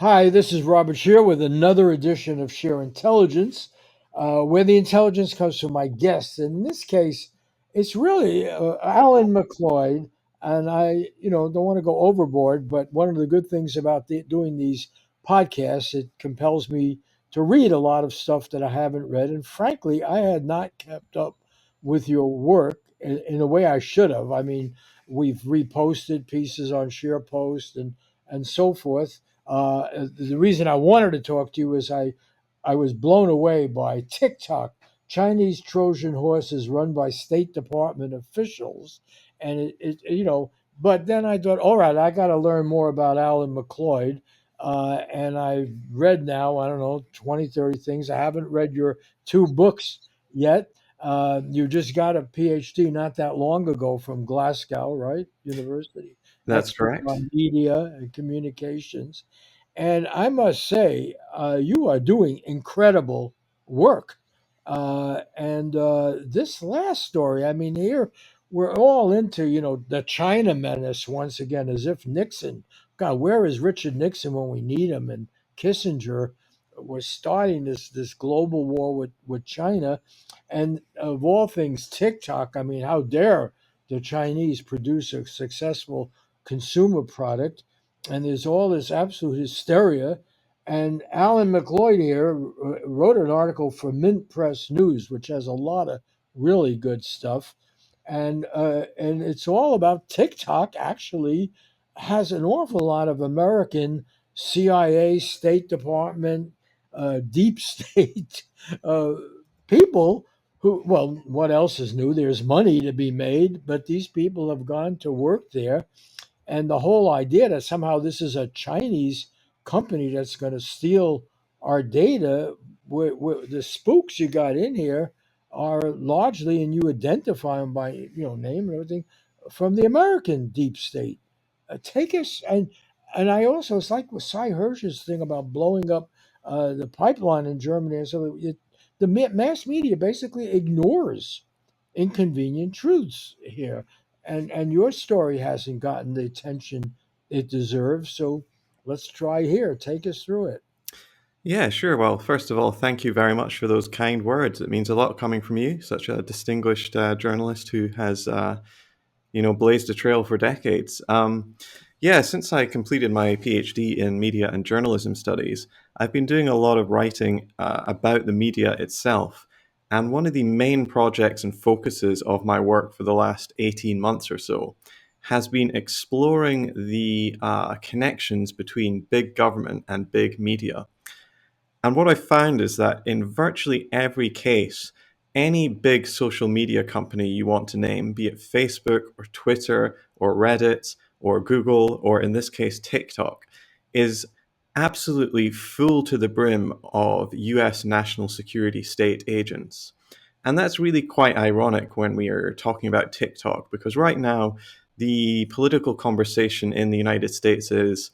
Hi, this is Robert Shear with another edition of Shear Intelligence, where the intelligence comes from my guests. In this case, it's really Alan MacLeod, and I don't want to go overboard, but one of the good things about doing these podcasts, it compels me to read a lot of stuff that I haven't read, and frankly, I had not kept up with your work in a way I should have. I mean, we've reposted pieces on SharePost and so forth. The reason I wanted to talk to you is I was blown away by TikTok. Chinese Trojan horses run by State Department officials, and But then I thought, all right, I got to learn more about Alan MacLeod. And I've read now, I don't know, 20, 30 things. I haven't read your two books yet. You just got a PhD not that long ago from Glasgow, right? University. That's Expert correct. on media and communications. And I must say, you are doing incredible work. And this last story, I mean, here we're all into, the China menace once again, as if Nixon, God, where is Richard Nixon when we need him? And Kissinger was starting this global war with China. And of all things, TikTok, I mean, how dare the Chinese produce a successful consumer product? And there's all this absolute hysteria. And Alan MacLeod here wrote an article for Mint Press News, which has a lot of really good stuff, and it's all about TikTok. Actually, has an awful lot of American CIA, State Department, deep state uh, people who. Well, what else is new? There's money to be made, but these people have gone to work there, and the whole idea that somehow this is a Chinese company that's going to steal our data, the spooks you got in here are largely, and you identify them by name and everything, from the American deep state. Take us and I also, it's like with Cy Hirsch's thing about blowing up the pipeline in Germany, and so the mass media basically ignores inconvenient truths here, and your story hasn't gotten the attention it deserves. So let's try here. Take us through it. Yeah, sure. Well, first of all, thank you very much for those kind words. It means a lot coming from you, such a distinguished journalist who has, blazed a trail for decades. Yeah, since I completed my PhD in media and journalism studies, I've been doing a lot of writing about the media itself. And one of the main projects and focuses of my work for the last 18 months or so has been exploring the connections between big government and big media. And what I found is that in virtually every case, any big social media company you want to name, be it Facebook or Twitter or Reddit or Google, or in this case, TikTok, is absolutely full to the brim of US national security state agents. And that's really quite ironic when we are talking about TikTok, because right now, the political conversation in the United States is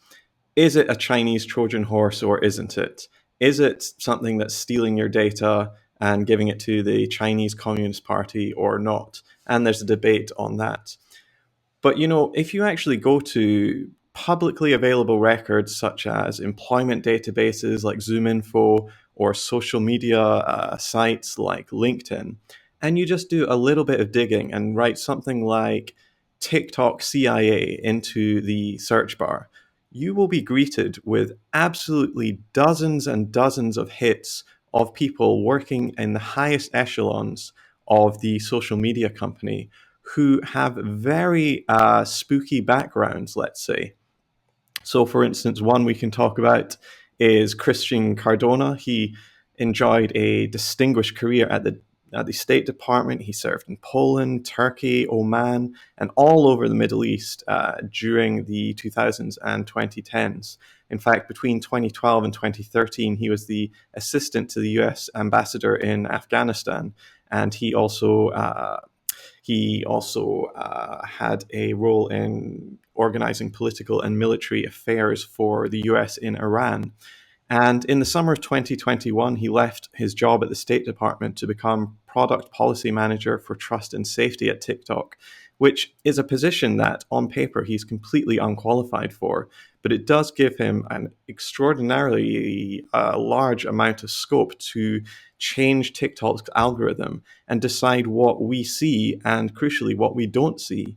it a Chinese Trojan horse or isn't it? Is it something that's stealing your data and giving it to the Chinese Communist Party or not? And there's a debate on that. But if you actually go to publicly available records such as employment databases like ZoomInfo or social media sites like LinkedIn, and you just do a little bit of digging and write something like TikTok CIA into the search bar, you will be greeted with absolutely dozens and dozens of hits of people working in the highest echelons of the social media company who have very spooky backgrounds, let's say. So, for instance, one we can talk about is Christian Cardona. He enjoyed a distinguished career at the State Department. He served in Poland, Turkey, Oman, and all over the Middle East during the 2000s and 2010s. In fact, between 2012 and 2013, he was the assistant to the US ambassador in Afghanistan, and he also had a role in organizing political and military affairs for the US in Iran. And in the summer of 2021, he left his job at the State Department to become product policy manager for trust and safety at TikTok, which is a position that on paper he's completely unqualified for. but it does give him an extraordinarily large amount of scope to change TikTok's algorithm and decide what we see and, crucially, what we don't see.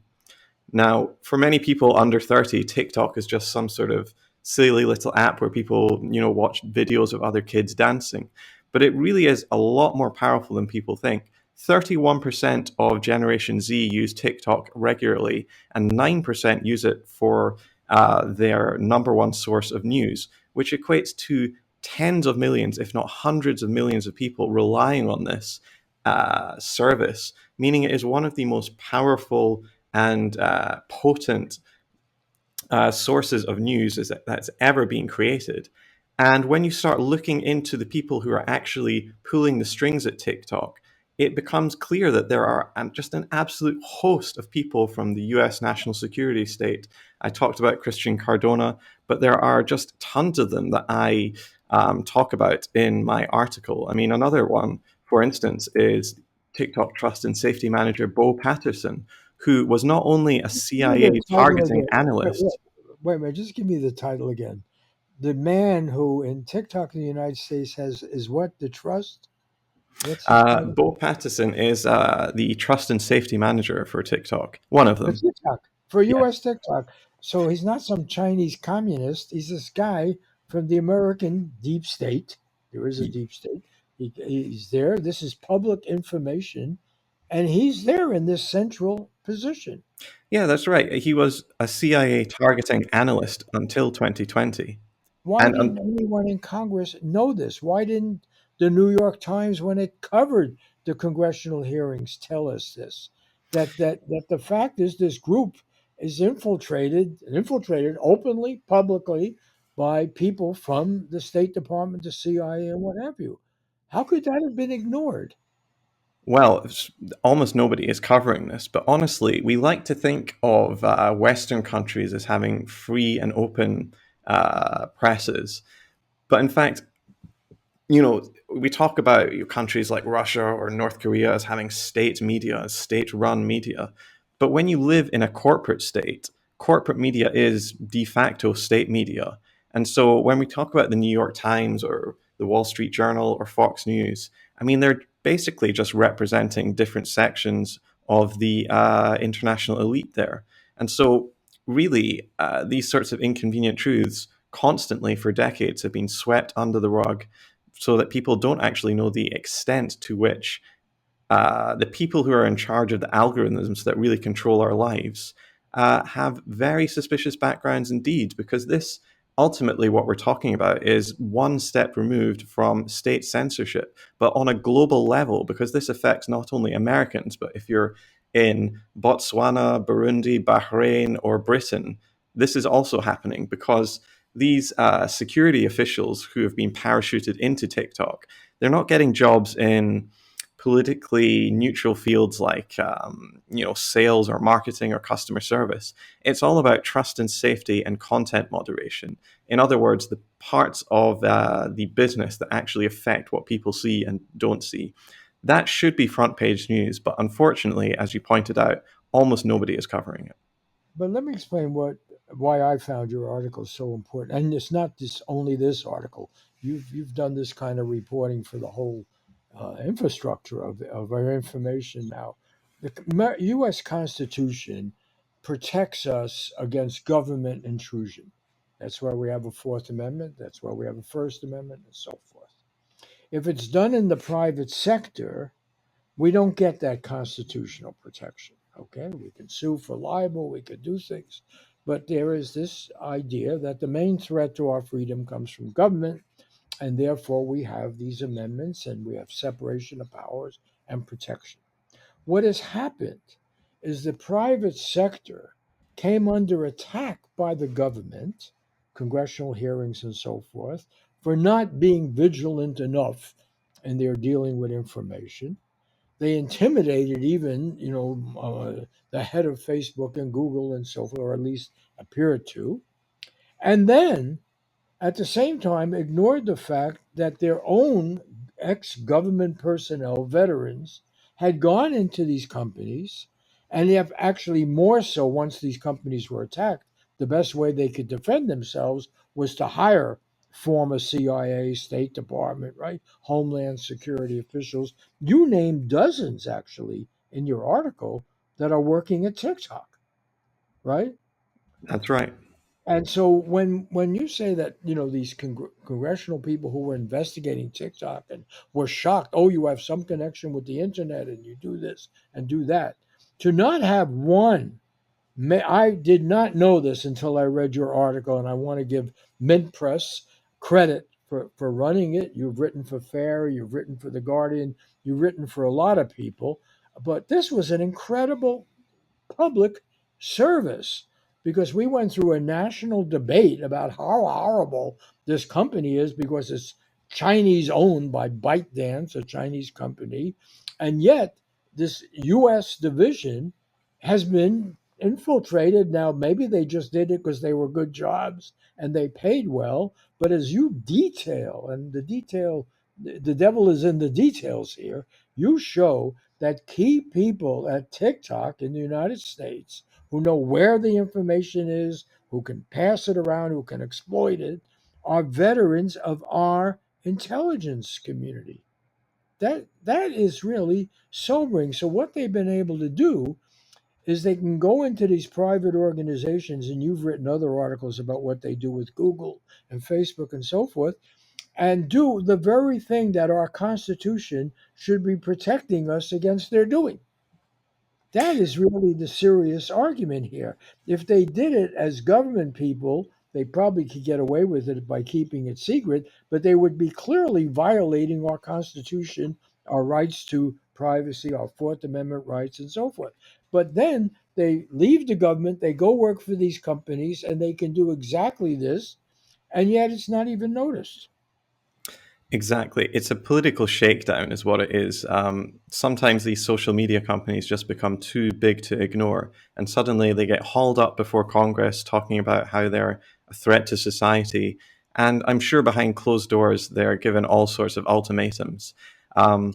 Now, for many people under 30, TikTok is just some sort of silly little app where people, watch videos of other kids dancing. But it really is a lot more powerful than people think. 31% of Generation Z use TikTok regularly, and 9% use it for their number one source of news, which equates to tens of millions, if not hundreds of millions of people relying on this service, meaning it is one of the most powerful and potent sources of news that's ever been created. And when you start looking into the people who are actually pulling the strings at TikTok, it becomes clear that there are just an absolute host of people from the US national security state. I talked about Christian Cardona, but there are just tons of them that I talk about in my article. I mean, another one, for instance, is TikTok Trust and Safety Manager Bo Patterson, who was not only a Give me CIA the title targeting again. analyst. Wait a minute. Just give me the title again. The man who in TikTok in the United States has is what the trust? What's his title? Bo Patterson is the trust and safety manager for TikTok, one of For them. TikTok, for Yeah. U.S. TikTok. So he's not some Chinese communist. He's this guy from the American deep state. There is a deep state. He's there. This is public information, and he's there in this central position. Yeah, that's right. He was a CIA targeting analyst until 2020. Why And didn't anyone in Congress know this? Why didn't the New York Times, when it covered the congressional hearings, tell us this? That the fact is this group is infiltrated openly, publicly by people from the State Department, the CIA, and what have you. How could that have been ignored? well, almost nobody is covering this, but honestly, we like to think of Western countries as having free and open presses. But in fact, we talk about countries like Russia or North Korea as having state media, as state run media. But when you live in a corporate state, corporate media is de facto state media. And so when we talk about the New York Times or the Wall Street Journal or Fox News, I mean, they're basically just representing different sections of the international elite there. And so, really, these sorts of inconvenient truths constantly for decades have been swept under the rug so that people don't actually know the extent to which the people who are in charge of the algorithms that really control our lives have very suspicious backgrounds indeed, because this ultimately what we're talking about is one step removed from state censorship, but on a global level, because this affects not only Americans, but if you're in Botswana, Burundi, Bahrain, or Britain, this is also happening because these security officials who have been parachuted into TikTok, they're not getting jobs in politically neutral fields like sales or marketing or customer service. It's all about trust and safety and content moderation. In other words, the parts of the business that actually affect what people see and don't see. That should be front page news, but unfortunately, as you pointed out, almost nobody is covering it. But let me explain why I found your article so important. And it's not just only this article. You've done this kind of reporting for the whole infrastructure of our information now. The U.S. Constitution protects us against government intrusion. That's why we have a Fourth Amendment. That's why we have a First Amendment, and so forth. If it's done in the private sector, we don't get that constitutional protection. Okay, we can sue for libel, we could do things, but there is this idea that the main threat to our freedom comes from government, and therefore we have these amendments and we have separation of powers and protection. What has happened is the private sector came under attack by the government, congressional hearings and so forth, for not being vigilant enough in their dealing with information. They intimidated even, the head of Facebook and Google and so forth, or at least appeared to. And then at the same time, ignored the fact that their own ex government personnel, veterans, had gone into these companies, and they have actually more so once these companies were attacked. the best way they could defend themselves was to hire former CIA, State Department, right, Homeland Security officials. You named dozens actually in your article that are working at TikTok, right? That's right. And so when you say that these congressional people who were investigating TikTok and were shocked, oh, you have some connection with the internet and you do this and do that, to not have one. I did not know this until I read your article, and I want to give Mint Press credit for running it. You've written for Fair, you've written for The Guardian, you've written for a lot of people, but this was an incredible public service because we went through a national debate about how horrible this company is because it's Chinese owned by ByteDance, a Chinese company, and yet this U.S. division has been infiltrated. Now, maybe they just did it because they were good jobs and they paid well, but as you detail, and the devil is in the details here, you show that key people at TikTok in the United States who know where the information is, who can pass it around, who can exploit it, are veterans of our intelligence community. That is really sobering. So what they've been able to do is they can go into these private organizations, and you've written other articles about what they do with Google and Facebook and so forth, and do the very thing that our Constitution should be protecting us against their doing. That is really the serious argument here. If they did it as government people, they probably could get away with it by keeping it secret, but they would be clearly violating our Constitution, our rights to privacy, our Fourth Amendment rights, and so forth. But then they leave the government, they go work for these companies, and they can do exactly this, and yet it's not even noticed. Exactly. It's a political shakedown, is what it is. Sometimes these social media companies just become too big to ignore, and suddenly they get hauled up before Congress talking about how they're a threat to society. And I'm sure behind closed doors, they're given all sorts of ultimatums. Um,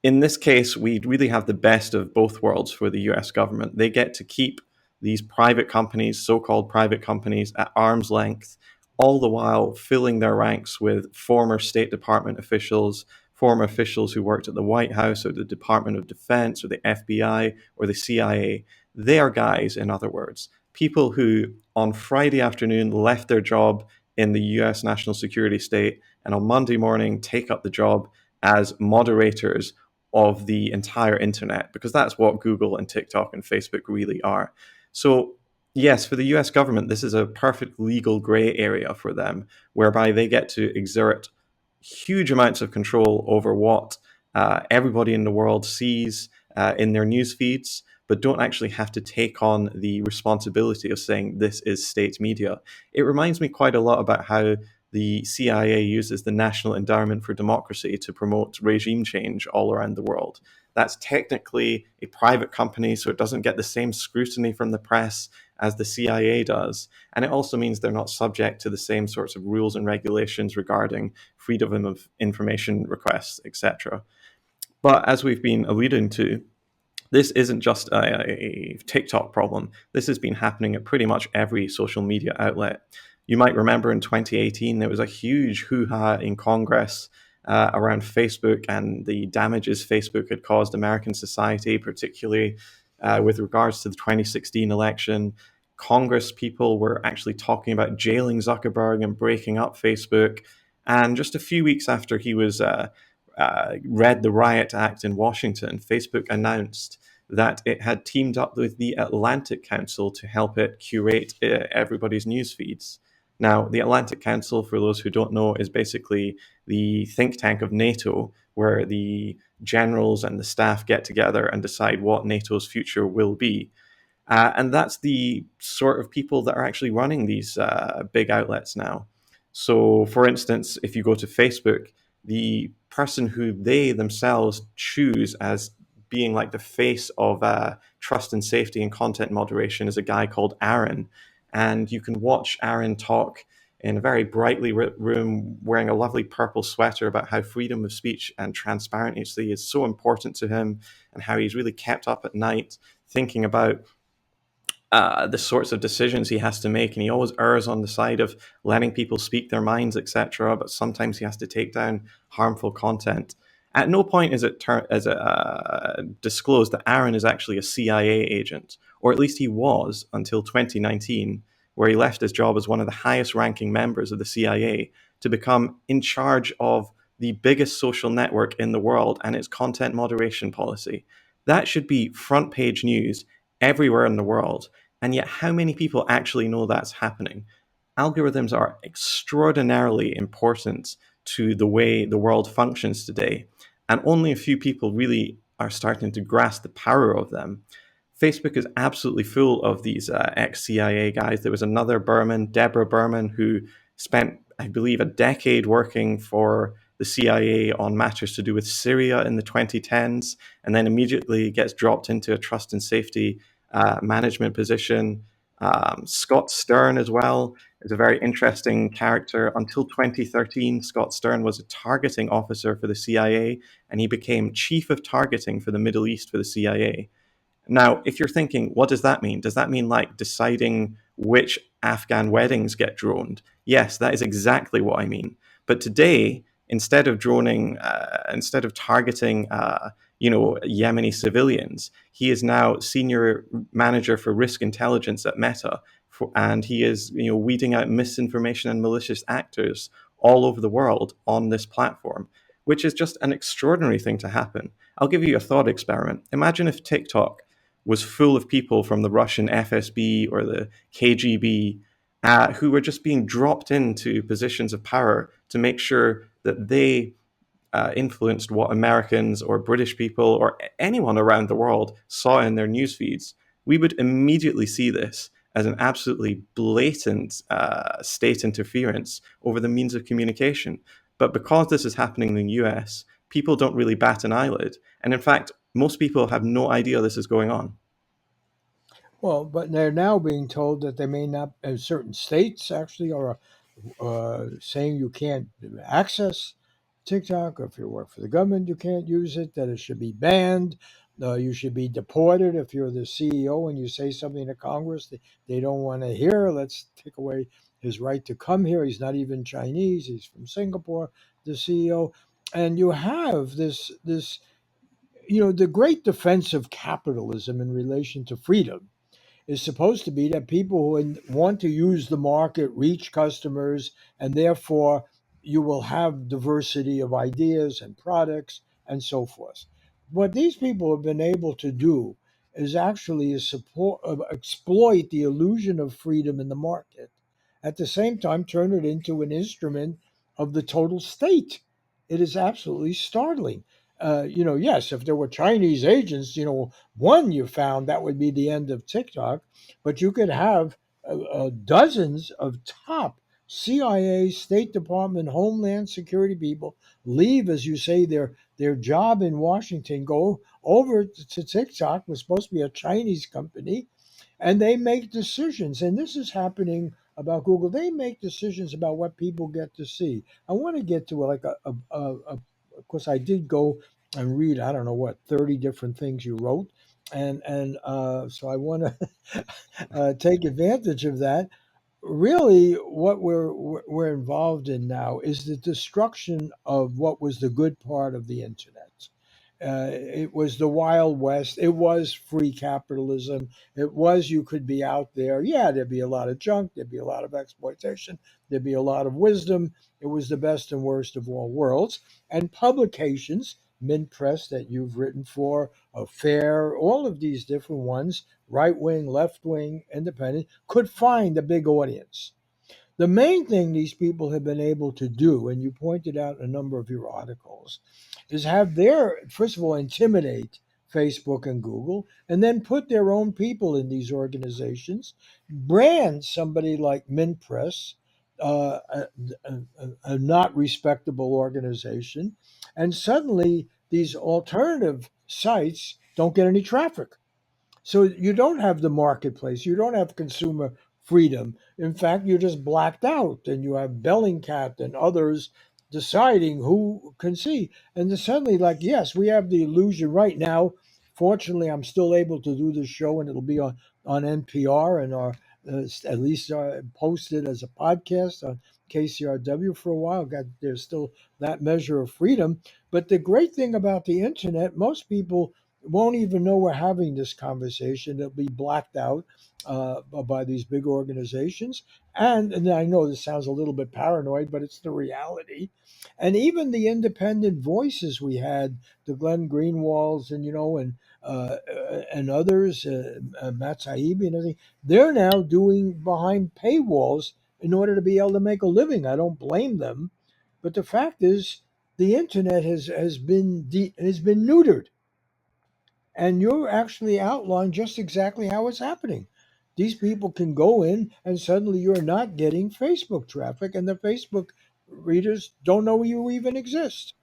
in this case, we really have the best of both worlds for the US government. They get to keep these private companies, so called private companies, at arm's length, all the while filling their ranks with former State Department officials, former officials who worked at the White House or the Department of Defense or the FBI or the CIA. They are guys, in other words, people who on Friday afternoon left their job in the US national security state and on Monday morning take up the job as moderators of the entire internet, because that's what Google and TikTok and Facebook really are. So, yes, for the US government, this is a perfect legal gray area for them, whereby they get to exert huge amounts of control over what everybody in the world sees in their news feeds, but don't actually have to take on the responsibility of saying this is state media. It reminds me quite a lot about how the CIA uses the National Endowment for Democracy to promote regime change all around the world. That's technically a private company, so it doesn't get the same scrutiny from the press as the CIA does. And it also means they're not subject to the same sorts of rules and regulations regarding freedom of information requests, etc. But as we've been alluding to, this isn't just a TikTok problem. This has been happening at pretty much every social media outlet. You might remember in 2018, there was a huge hoo ha in Congress around Facebook and the damages Facebook had caused American society, particularly with regards to the 2016 election. Congress people were actually talking about jailing Zuckerberg and breaking up Facebook. And just a few weeks after he was read the Riot Act in Washington, Facebook announced that it had teamed up with the Atlantic Council to help it curate everybody's news feeds. Now, the Atlantic Council, for those who don't know, is basically the think tank of NATO, where the generals and the staff get together and decide what NATO's future will be. And that's the sort of people that are actually running these big outlets now. So, for instance, if you go to Facebook, the person who they themselves choose as being like the face of trust and safety and content moderation is a guy called Aaron. And you can watch Aaron talk in a very brightly lit room wearing a lovely purple sweater about how freedom of speech and transparency is so important to him and how he's really kept up at night thinking about the sorts of decisions he has to make, and he always errs on the side of letting people speak their minds, etc. But sometimes he has to take down harmful content. At no point is it disclosed that Aaron is actually a CIA agent, or at least he was until 2019, where he left his job as one of the highest-ranking members of the CIA to become in charge of the biggest social network in the world and its content moderation policy. That should be front-page news everywhere in the world. And yet, how many people actually know that's happening? Algorithms are extraordinarily important to the way the world functions today, and only a few people really are starting to grasp the power of them. Facebook is absolutely full of these ex CIA guys. There was another Berman, Deborah Berman, who spent, I believe, a decade working for the CIA on matters to do with Syria in the 2010s, and then immediately gets dropped into a trust and safety management position. Scott Stern, as well, is a very interesting character. Until 2013, Scott Stern was a targeting officer for the CIA, and he became chief of targeting for the Middle East for the CIA. Now, if you're thinking, what does that mean? Does that mean like deciding which Afghan weddings get droned? Yes, that is exactly what I mean. But today, instead of targeting, Yemeni civilians, he is now senior manager for risk intelligence at Meta, and he is, weeding out misinformation and malicious actors all over the world on this platform, which is just an extraordinary thing to happen. I'll give you a thought experiment. Imagine if TikTok was full of people from the Russian FSB or the KGB who were just being dropped into positions of power to make sure that they influenced what Americans or British people or anyone around the world saw in their news feeds. We would immediately see this as an absolutely blatant state interference over the means of communication. But because this is happening in the US, people don't really bat an eyelid. And in fact, most people have no idea this is going on. Well, but they're now being told that they may not, certain states actually are saying you can't access TikTok. Or if you work for the government, you can't use it, that it should be banned. You should be deported if you're the CEO and you say something to Congress they don't want to hear. Let's take away his right to come here. He's not even Chinese. He's from Singapore, the CEO. And you have this, the great defense of capitalism in relation to freedom is supposed to be that people who want to use the market reach customers, and therefore you will have diversity of ideas and products and so forth. What these people have been able to do is actually exploit the illusion of freedom in the market, at the same time turn it into an instrument of the total state. It is absolutely startling. Yes, if there were Chinese agents, one you found, that would be the end of TikTok, but you could have dozens of top CIA, State Department, Homeland Security people leave, as you say, their job in Washington, go over to TikTok, was supposed to be a Chinese company, and they make decisions. And this is happening about Google. They make decisions about what people get to see. I want to get to like of course, I did go and read, I don't know what, 30 different things you wrote. And so I want to take advantage of that. Really, what we're involved in now is the destruction of what was the good part of the internet. It was the Wild West. It was free capitalism. It was, you could be out there. Yeah, there'd be a lot of junk. There'd be a lot of exploitation. There'd be a lot of wisdom. It was the best and worst of all worlds. And publications, Mint Press that you've written for, Fair, all of these different ones, right wing, left wing, independent, could find a big audience. The main thing these people have been able to do, and you pointed out a number of your articles, is have first of all, intimidate Facebook and Google, and then put their own people in these organizations, brand somebody like Mint Press, a not respectable organization, and suddenly these alternative sites don't get any traffic. So you don't have the marketplace, you don't have consumer freedom. In fact, you're just blacked out, and you have Bellingcat and others deciding who can see. And then suddenly, like, yes, we have the illusion right now. fortunately, I'm still able to do this show, and it'll be on NPR and at least posted as a podcast on KCRW for a while. Got there's still that measure of freedom. But the great thing about the internet, most people won't even know we're having this conversation. It'll be blacked out by these big organizations. And I know this sounds a little bit paranoid, but it's the reality. And even the independent voices we had, the Glenn Greenwalds and others, Matt Taibbi and everything, they're now doing behind paywalls in order to be able to make a living. I don't blame them, but the fact is, the internet has been neutered, and you're actually outlining just exactly how it's happening. These people can go in, and suddenly you're not getting Facebook traffic, and the Facebook readers don't know you even exist.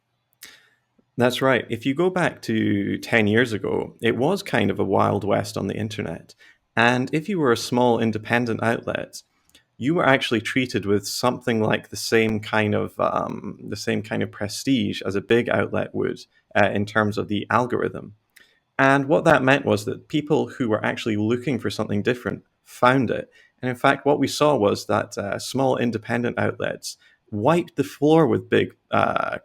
That's right. If you go back to 10 years ago, it was kind of a wild west on the internet. And if you were a small independent outlet, you were actually treated with something like the same kind of prestige as a big outlet would in terms of the algorithm. And what that meant was that people who were actually looking for something different found it. And in fact, what we saw was that small independent outlets wiped the floor with big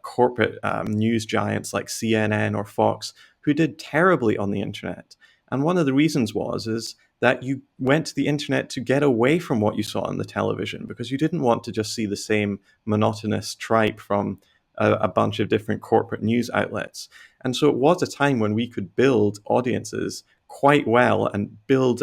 corporate news giants like CNN or Fox, who did terribly on the internet. And one of the reasons is that you went to the internet to get away from what you saw on the television because you didn't want to just see the same monotonous tripe from a bunch of different corporate news outlets. And so it was a time when we could build audiences quite well and build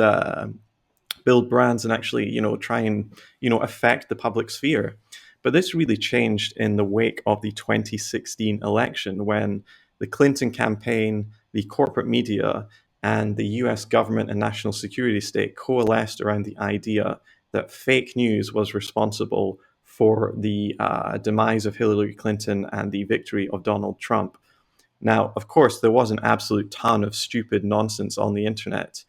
brands and actually, try and, affect the public sphere. But this really changed in the wake of the 2016 election when the Clinton campaign, the corporate media, and the US government and national security state coalesced around the idea that fake news was responsible for the demise of Hillary Clinton and the victory of Donald Trump. Now, of course, there was an absolute ton of stupid nonsense on the internet,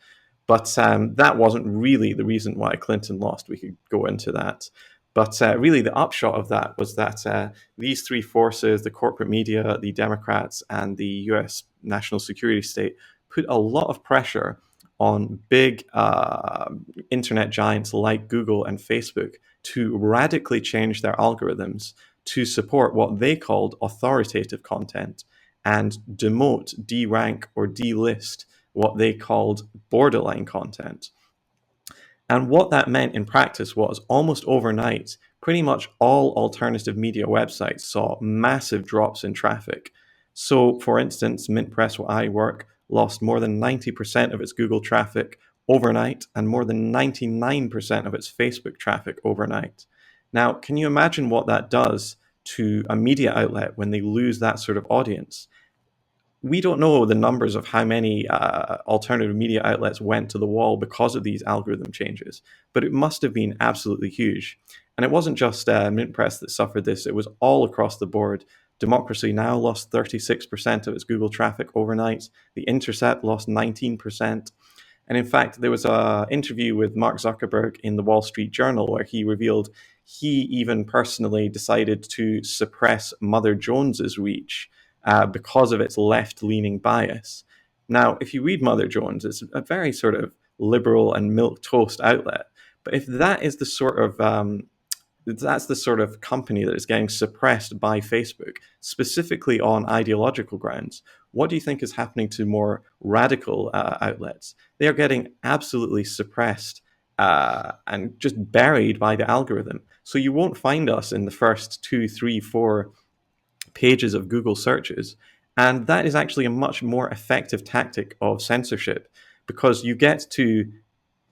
but that wasn't really the reason why Clinton lost. We could go into that. But really, the upshot of that was that these three forces, the corporate media, the Democrats, and the US national security state, put a lot of pressure on big internet giants like Google and Facebook to radically change their algorithms to support what they called authoritative content and demote, derank, or delist what they called borderline content. And what that meant in practice was almost overnight, pretty much all alternative media websites saw massive drops in traffic. So, for instance, Mint Press, where I work, lost more than 90% of its Google traffic overnight and more than 99% of its Facebook traffic overnight. Now, can you imagine what that does to a media outlet when they lose that sort of audience? We don't know the numbers of how many alternative media outlets went to the wall because of these algorithm changes, but it must have been absolutely huge. And it wasn't just Mint Press that suffered this, it was all across the board. Democracy Now! Lost 36% of its Google traffic overnight. The Intercept lost 19%. And in fact, there was an interview with Mark Zuckerberg in the Wall Street Journal where he revealed he even personally decided to suppress Mother Jones's reach because of its left leaning bias. Now, if you read Mother Jones, it's a very sort of liberal and milk toast outlet. But if that's the sort of company that is getting suppressed by Facebook, specifically on ideological grounds, what do you think is happening to more radical outlets? They are getting absolutely suppressed and just buried by the algorithm. So you won't find us in the first two, three, four pages of Google searches. And that is actually a much more effective tactic of censorship because you get to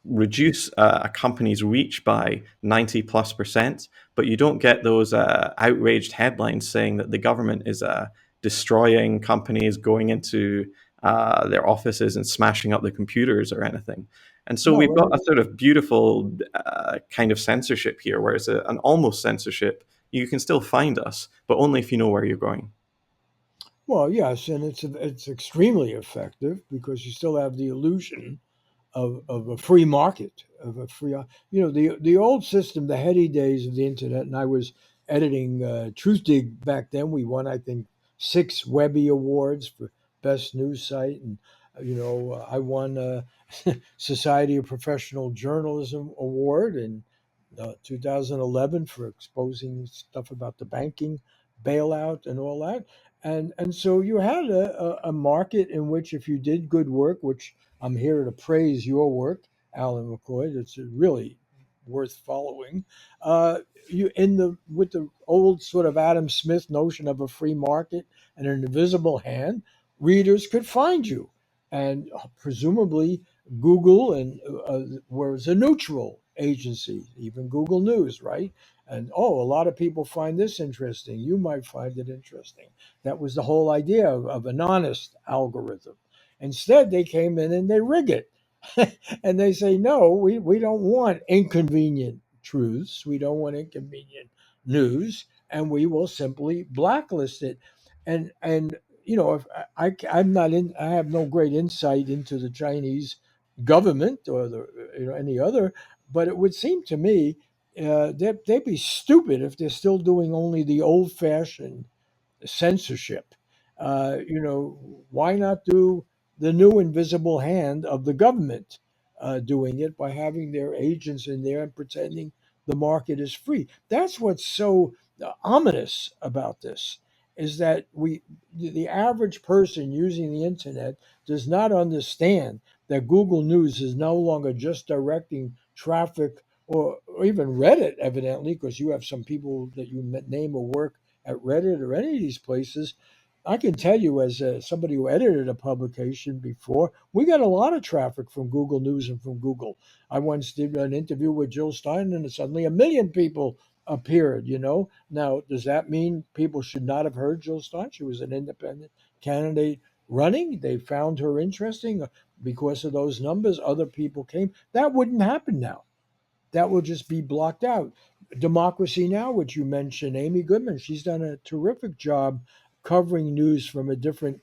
reduce a company's reach by 90 plus percent, but you don't get those outraged headlines saying that the government is destroying companies, going into their offices and smashing up the computers or anything. And so No, we've got right. a sort of beautiful kind of censorship here, where it's an almost censorship. You can still find us, but only if you know where you're going. Well, yes, and it's extremely effective because you still have the illusion of a free market, of a free, the old system, the heady days of the internet, and I was editing Truthdig back then. We won, I think, 6 Webby Awards for best news site, and I won a Society of Professional Journalism award in 2011 for exposing stuff about the banking bailout and all that. And so you had a market in which, if you did good work, which I'm here to praise your work, Alan McCoy, it's really worth following. You in the with the old sort of Adam Smith notion of a free market and an invisible hand, readers could find you, and presumably Google and was a neutral agency, even Google News, right? And a lot of people find this interesting. You might find it interesting. That was the whole idea of an honest algorithm. Instead, they came in and they rig it. And they say, no, we don't want inconvenient truths. We don't want inconvenient news. And we will simply blacklist it. And if I'm not in, I have no great insight into the Chinese government or any other, but it would seem to me they'd be stupid if they're still doing only the old-fashioned censorship. Why not do the new invisible hand of the government doing it by having their agents in there and pretending the market is free? That's what's so ominous about this, is that the average person using the internet does not understand that Google News is no longer just directing traffic, or even Reddit, evidently, because you have some people that you name or work at Reddit or any of these places. I can tell you, as somebody who edited a publication before, we got a lot of traffic from Google News and from Google. I once did an interview with Jill Stein, and suddenly 1 million people appeared. Now, does that mean people should not have heard Jill Stein? She was an independent candidate running. They found her interesting because of those numbers. Other people came. That wouldn't happen now. That will just be blocked out. Democracy Now, which you mentioned, Amy Goodman, she's done a terrific job covering news from a different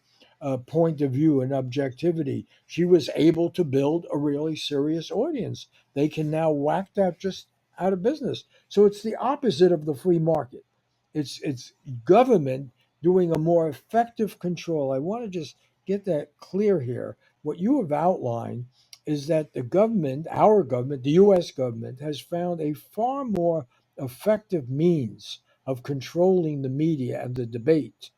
point of view and objectivity. She was able to build a really serious audience. They can now whack that just out of business. So it's the opposite of the free market. It's government doing a more effective control. I want to just get that clear here. What you have outlined is that the government, our government, the US government, has found a far more effective means of controlling the media and the debate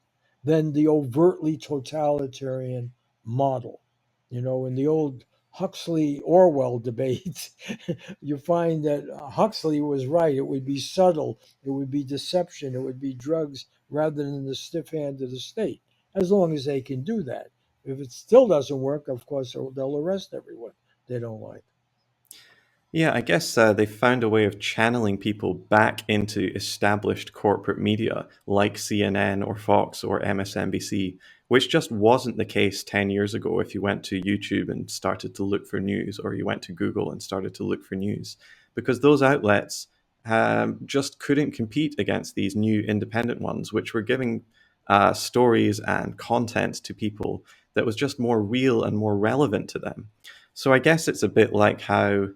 than the overtly totalitarian model. In the old Huxley Orwell debates, you find that Huxley was right. It would be subtle, it would be deception, it would be drugs rather than the stiff hand of the state, as long as they can do that. If it still doesn't work, of course, they'll arrest everyone they don't like. Yeah, I guess they found a way of channeling people back into established corporate media like CNN or Fox or MSNBC, which just wasn't the case 10 years ago if you went to YouTube and started to look for news, or you went to Google and started to look for news, because those outlets just couldn't compete against these new independent ones, which were giving stories and content to people that was just more real and more relevant to them. So I guess it's a bit like how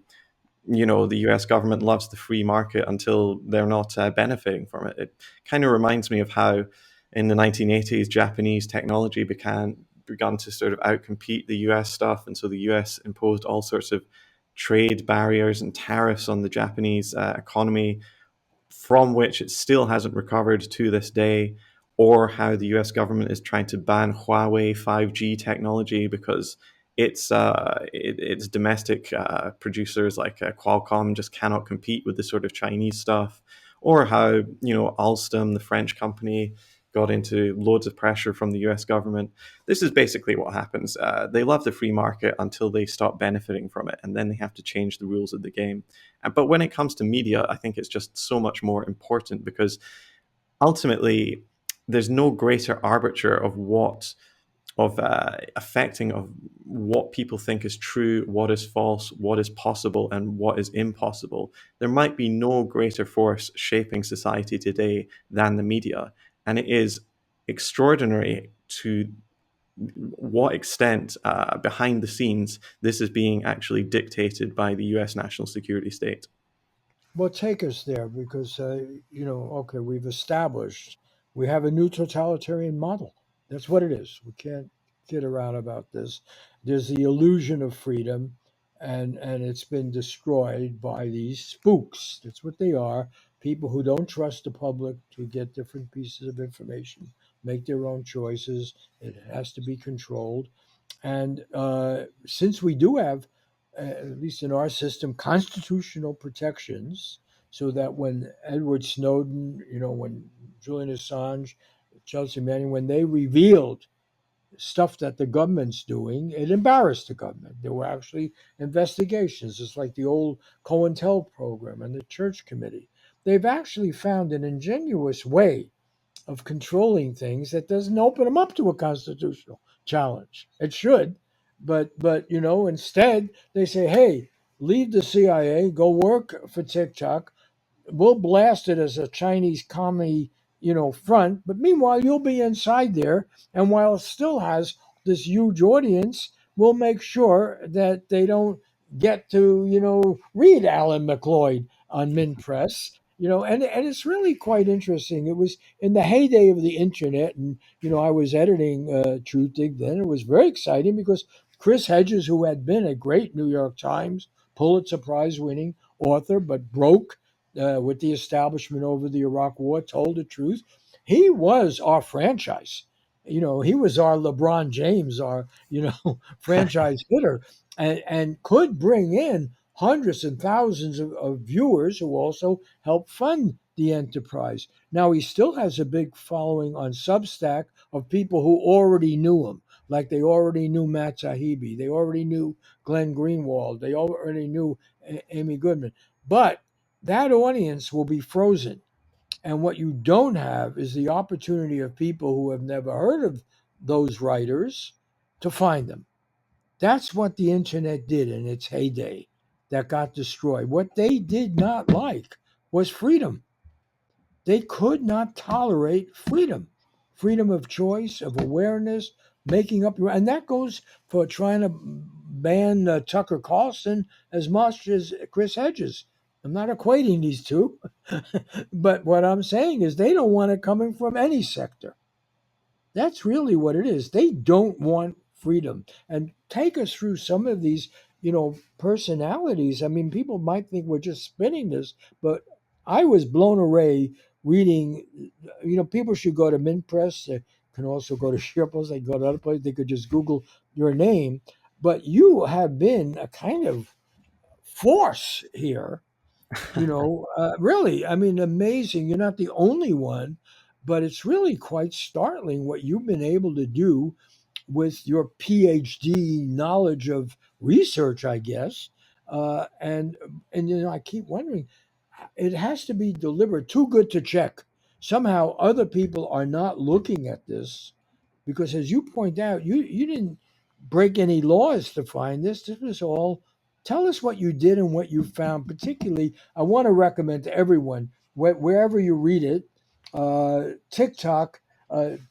the US government loves the free market until they're not benefiting from it. It kind of reminds me of how in the 1980s Japanese technology begun to sort of outcompete the US stuff, and so the US imposed all sorts of trade barriers and tariffs on the Japanese economy, from which it still hasn't recovered to this day, or how the US government is trying to ban Huawei 5G technology because its domestic producers like Qualcomm just cannot compete with the sort of Chinese stuff, or how Alstom, the French company, got into loads of pressure from the US government. This is basically what happens. They love the free market until they stop benefiting from it, and then they have to change the rules of the game. But when it comes to media, I think it's just so much more important because ultimately there's no greater arbiter of affecting of what people think is true, what is false, what is possible, and what is impossible. There might be no greater force shaping society today than the media, and it is extraordinary to what extent behind the scenes this is being actually dictated by the US national security state. Well, take us there because, okay, we've established we have a new totalitarian model. That's what it is. We can't kid around about this. There's the illusion of freedom, and it's been destroyed by these spooks. That's what they are. People who don't trust the public to get different pieces of information, make their own choices. It has to be controlled. And since we do have, at least in our system, constitutional protections, so that when Edward Snowden, when Julian Assange, Chelsea Manning, when they revealed stuff that the government's doing, it embarrassed the government. There were actually investigations. It's like the old COINTEL program and the Church Committee. They've actually found an ingenious way of controlling things that doesn't open them up to a constitutional challenge. It should, but instead they say, hey, leave the CIA, go work for TikTok, we'll blast it as a Chinese commie, front. But meanwhile, you'll be inside there, and while it still has this huge audience, we'll make sure that they don't get to, read Alan MacLeod on Minpress. And it's really quite interesting. It was in the heyday of the internet, and I was editing Truthdig then. It was very exciting because Chris Hedges, who had been a great New York Times Pulitzer Prize winning author, but broke with the establishment over the Iraq War, told the truth. He was our franchise. He was our LeBron James, our franchise hitter, and could bring in hundreds and thousands of viewers who also help fund the enterprise. Now he still has a big following on Substack of people who already knew him, like they already knew Matt Taibbi, they already knew Glenn Greenwald, they already knew Amy Goodman. But that audience will be frozen. And what you don't have is the opportunity of people who have never heard of those writers to find them. That's what the internet did in its heyday that got destroyed. What they did not like was freedom. They could not tolerate freedom of choice, of awareness, making up your, and that goes for trying to ban Tucker Carlson as much as Chris Hedges. I'm not equating these two, but what I'm saying is they don't want it coming from any sector. That's really what it is. They don't want freedom. And take us through some of these, personalities. I mean, people might think we're just spinning this, but I was blown away reading. People should go to Minpress. They can also go to Sherpas. They go to other places. They could just Google your name. But you have been a kind of force here, really, I mean, amazing. You're not the only one, but it's really quite startling what you've been able to do with your PhD knowledge of research, I guess. And I keep wondering, it has to be delivered too good to check. Somehow, other people are not looking at this because, as you point out, you didn't break any laws to find this. This was all. Tell us what you did and what you found. Particularly, I want to recommend to everyone wherever you read it. TikTok,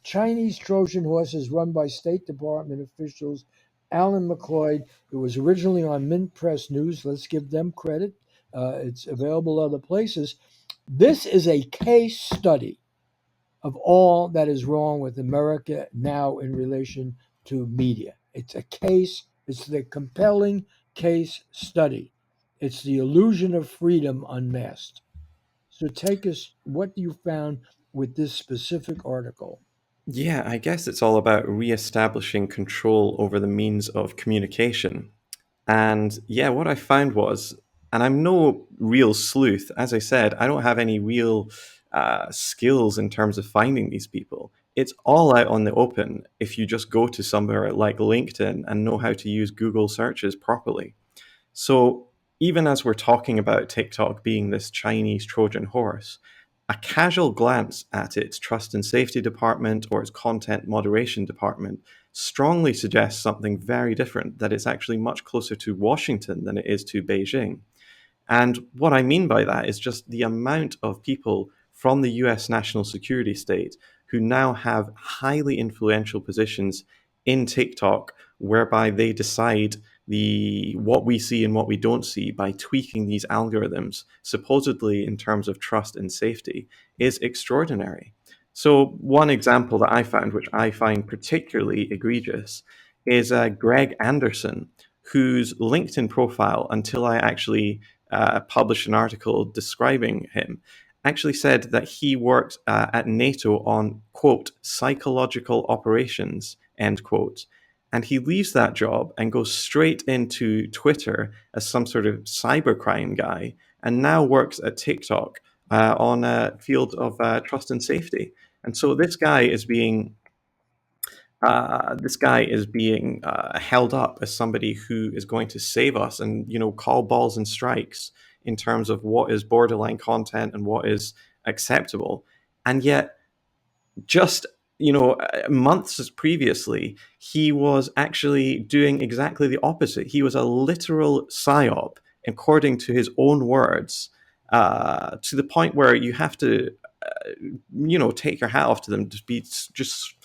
Chinese Trojan horses run by State Department officials. Alan MacLeod. It was originally on Mint Press News. Let's give them credit. It's available other places. This is a case study of all that is wrong with America now in relation to media. It's the compelling case study. It's the illusion of freedom unmasked. So take us, what you found with this specific article. Yeah, I guess it's all about re-establishing control over the means of communication. And yeah, what I found was, and I'm no real sleuth, as I said, I don't have any real skills in terms of finding these people. It's all out on the open if you just go to somewhere like LinkedIn and know how to use Google searches properly. So even as we're talking about TikTok being this Chinese Trojan horse, a casual glance at its trust and safety department or its content moderation department strongly suggests something very different, that it's actually much closer to Washington than it is to Beijing. And what I mean by that is just the amount of people from the US national security state who now have highly influential positions in TikTok, whereby they decide the what we see and what we don't see by tweaking these algorithms, supposedly in terms of trust and safety, is extraordinary. So, one example that I found, which I find particularly egregious, is Greg Anderson, whose LinkedIn profile, until I actually published an article describing him, actually said that he worked at NATO on, quote, psychological operations, end quote. And he leaves that job and goes straight into Twitter as some sort of cybercrime guy, and now works at TikTok on a field of trust and safety. And so this guy is being held up as somebody who is going to save us and call balls and strikes in terms of what is borderline content and what is acceptable. And yet, just months previously, he was actually doing exactly the opposite. He was a literal psyop, according to his own words, to the point where you have to take your hat off to them to be just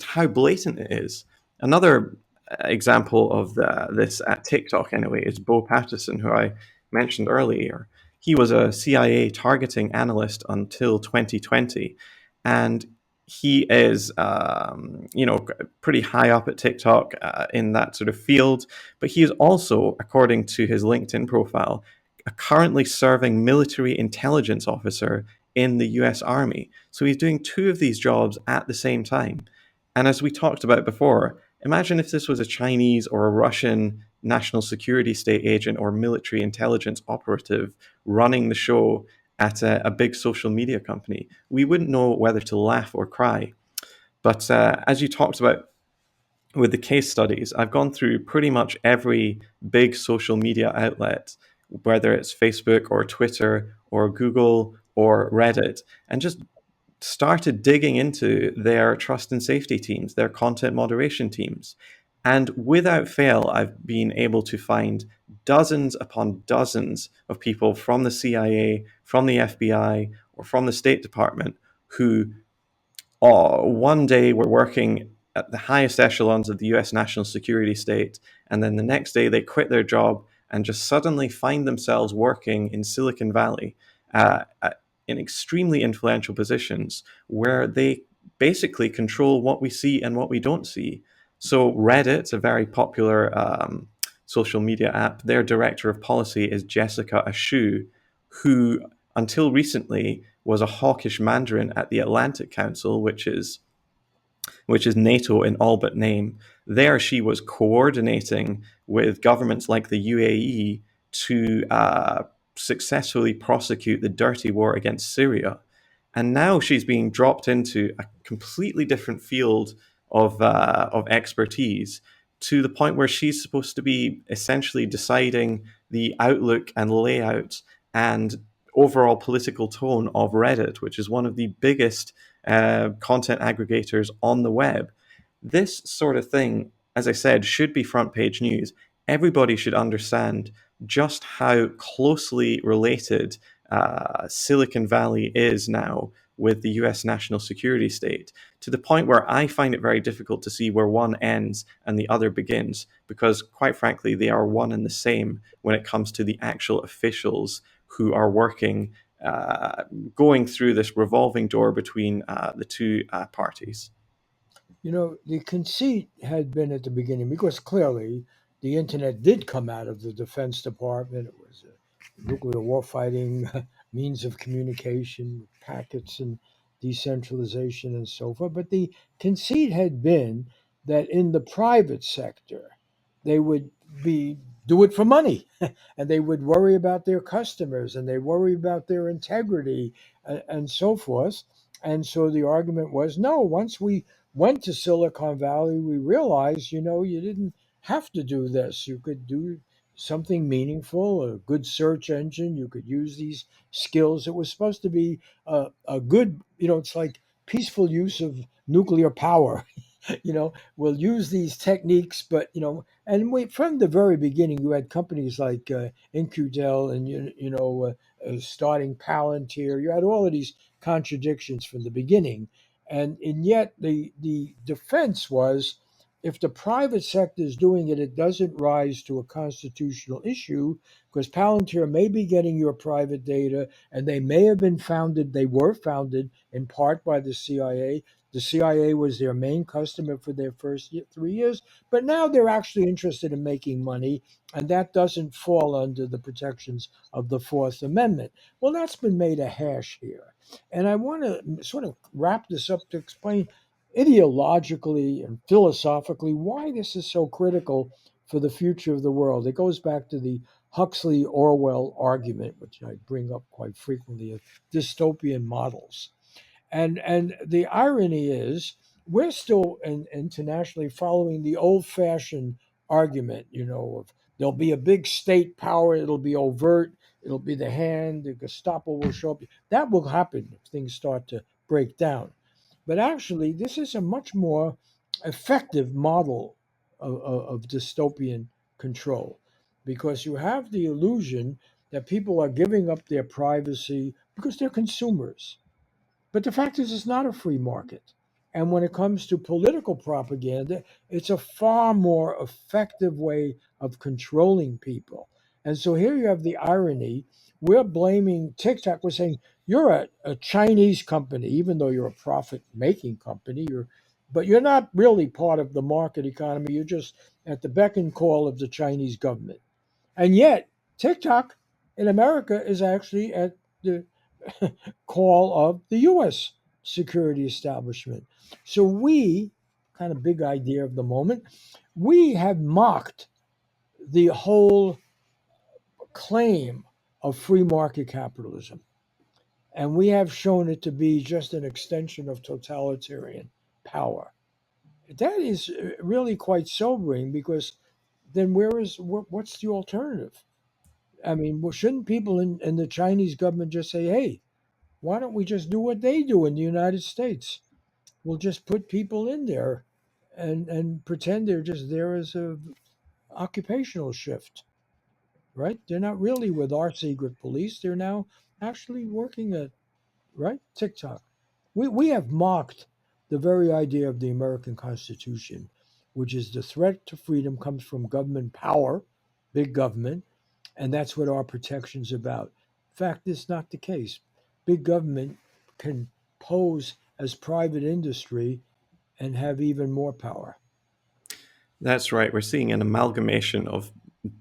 how blatant it is. Another example of this at TikTok, anyway, is Bo Patterson, who I mentioned earlier. He was a CIA targeting analyst until 2020, and he is, pretty high up at TikTok in that sort of field. But he is also, according to his LinkedIn profile, a currently serving military intelligence officer in the US Army. So he's doing two of these jobs at the same time. And as we talked about before, imagine if this was a Chinese or a Russian national security state agent or military intelligence operative running the show at a big social media company. We wouldn't know whether to laugh or cry. But as you talked about with the case studies, I've gone through pretty much every big social media outlet, whether it's Facebook or Twitter or Google or Reddit, and just started digging into their trust and safety teams, their content moderation teams. And without fail, I've been able to find dozens upon dozens of people from the CIA, from the FBI, or from the State Department who one day were working at the highest echelons of the US national security state, and then the next day they quit their job and just suddenly find themselves working in Silicon Valley in extremely influential positions where they basically control what we see and what we don't see. So, Reddit, a very popular social media app, their director of policy is Jessica Ashu, who until recently was a hawkish Mandarin at the Atlantic Council, which is NATO in all but name. There, she was coordinating with governments like the UAE to successfully prosecute the dirty war against Syria. And now she's being dropped into a completely different field of expertise, to the point where she's supposed to be essentially deciding the outlook and layout and overall political tone of Reddit, which is one of the biggest content aggregators on the web. This sort of thing, as I said, should be front page news. Everybody should understand just how closely related Silicon Valley is now with the US national security state, to the point where I find it very difficult to see where one ends and the other begins, because quite frankly, they are one and the same when it comes to the actual officials who are working, uh, going through this revolving door between the two parties. The conceit had been at the beginning because clearly the internet did come out of the Defense Department. It was a nuclear warfighting means of communication, packets and decentralization and so forth. But the conceit had been that in the private sector, they would be do it for money and they would worry about their customers and they worry about their integrity and so forth. And so the argument was no, once we went to Silicon Valley, we realized, you didn't have to do this. You could do something meaningful, a good search engine. You could use these skills. It was supposed to be a good, it's like peaceful use of nuclear power. We'll use these techniques, but, and from the very beginning, you had companies like Incudel and, starting Palantir. You had all of these contradictions from the beginning, and yet the defense was if the private sector is doing it, it doesn't rise to a constitutional issue because Palantir may be getting your private data and they may have been founded, they were founded in part by the CIA. The CIA was their main customer for their first 3 years, but now they're actually interested in making money, and that doesn't fall under the protections of the Fourth Amendment. Well, that's been made a hash here. And I want to sort of wrap this up to explain ideologically and philosophically why this is so critical for the future of the world. It goes back to the Huxley Orwell argument, which I bring up quite frequently, of dystopian models. And the irony is, we're still internationally following the old-fashioned argument, of there'll be a big state power, it'll be overt, it'll be the hand, the Gestapo will show up. That will happen if things start to break down. But actually, this is a much more effective model of dystopian control because you have the illusion that people are giving up their privacy because they're consumers. But the fact is, it's not a free market. And when it comes to political propaganda, it's a far more effective way of controlling people. And so here you have the irony. We're blaming TikTok. We're saying you're a Chinese company, even though you're a profit making company. But you're not really part of the market economy. You're just at the beck and call of the Chinese government. And yet, TikTok in America is actually at the call of the U.S. security establishment. So we, kind of big idea of the moment, we have mocked the whole claim of free market capitalism. And we have shown it to be just an extension of totalitarian power. That is really quite sobering because then what's the alternative? I mean, well, shouldn't people in the Chinese government just say, hey, why don't we just do what they do in the United States? We'll just put people in there and pretend they're just there as a occupational shift, right? They're not really with our secret police. They're now actually working at, right, TikTok. We have mocked the very idea of the American Constitution, which is the threat to freedom comes from government power, big government, and that's what our protection's about. In fact, it's not the case. Big government can pose as private industry and have even more power. That's right. We're seeing an amalgamation of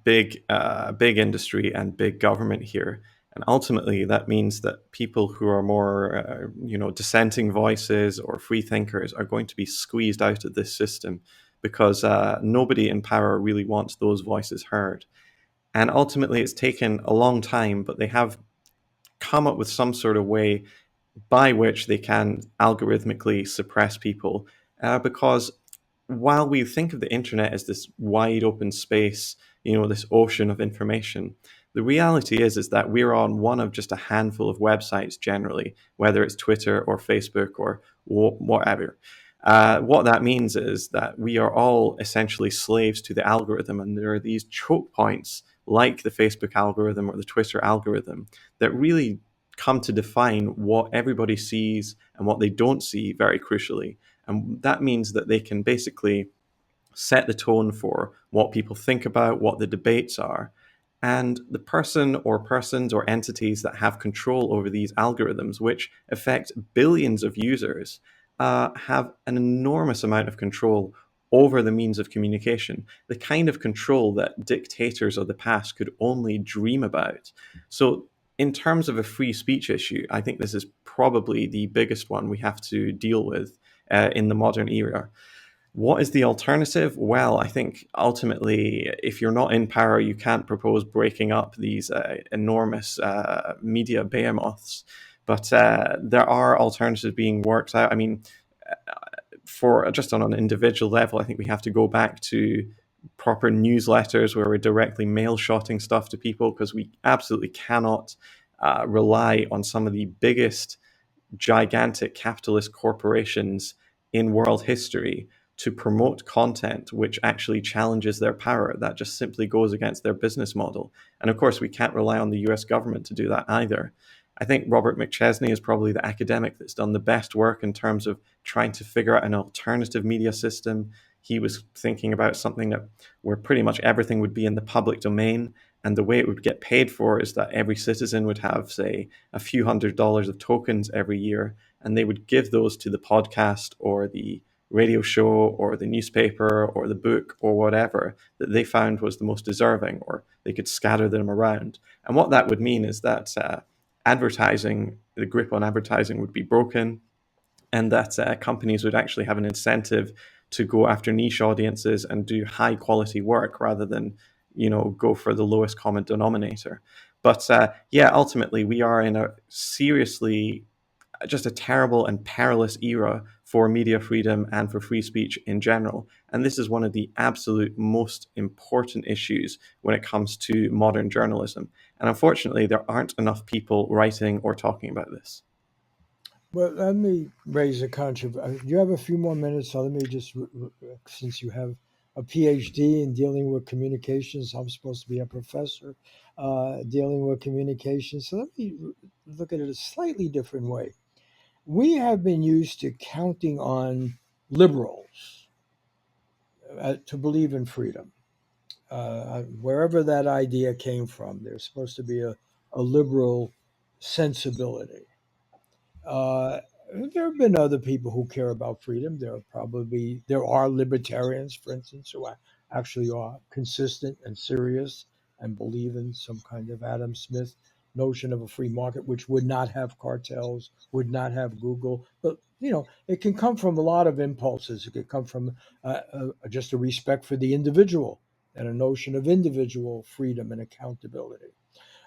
big industry and big government here, and ultimately that means that people who are more, dissenting voices or free thinkers are going to be squeezed out of this system because nobody in power really wants those voices heard. And ultimately, it's taken a long time, but they have come up with some sort of way by which they can algorithmically suppress people because while we think of the internet as this wide open space, this ocean of information, the reality is that we're on one of just a handful of websites generally, whether it's Twitter or Facebook or whatever. What that means is that we are all essentially slaves to the algorithm, and there are these choke points like the Facebook algorithm or the Twitter algorithm that really come to define what everybody sees and what they don't see very crucially. And that means that they can basically set the tone for what people think about, what the debates are. And the person or persons or entities that have control over these algorithms, which affect billions of users, have an enormous amount of control over the means of communication, the kind of control that dictators of the past could only dream about. So, in terms of a free speech issue, I think this is probably the biggest one we have to deal with in the modern era. What is the alternative? Well, I think ultimately, if you're not in power, you can't propose breaking up these enormous media behemoths. But there are alternatives being worked out. I mean, for just on an individual level, I think we have to go back to proper newsletters where we're directly mail shotting stuff to people because we absolutely cannot rely on some of the biggest gigantic capitalist corporations in world history to promote content which actually challenges their power. That just simply goes against their business model. And of course, we can't rely on the US government to do that either. I think Robert McChesney is probably the academic that's done the best work in terms of trying to figure out an alternative media system. He was thinking about something that where pretty much everything would be in the public domain, and the way it would get paid for is that every citizen would have, say, a few $100s of tokens every year, and they would give those to the podcast or the radio show or the newspaper or the book or whatever that they found was the most deserving, or they could scatter them around. And what that would mean is that advertising, the grip on advertising would be broken, and that companies would actually have an incentive to go after niche audiences and do high quality work rather than go for the lowest common denominator. But yeah, ultimately we are in a seriously just a terrible and perilous era for media freedom and for free speech in general. And this is one of the absolute most important issues when it comes to modern journalism. And unfortunately, there aren't enough people writing or talking about this. Well, let me raise a controversy. Do you have a few more minutes? So let me just, since you have a PhD in dealing with communications, I'm supposed to be a professor dealing with communications. So let me look at it a slightly different way. We have been used to counting on liberals to believe in freedom. Wherever that idea came from, there's supposed to be a liberal sensibility. Uh, there have been other people who care about freedom. There are libertarians, for instance, who actually are consistent and serious and believe in some kind of Adam Smith notion of a free market, which would not have cartels, would not have Google. But it can come from a lot of impulses. It could come from just a respect for the individual and a notion of individual freedom and accountability.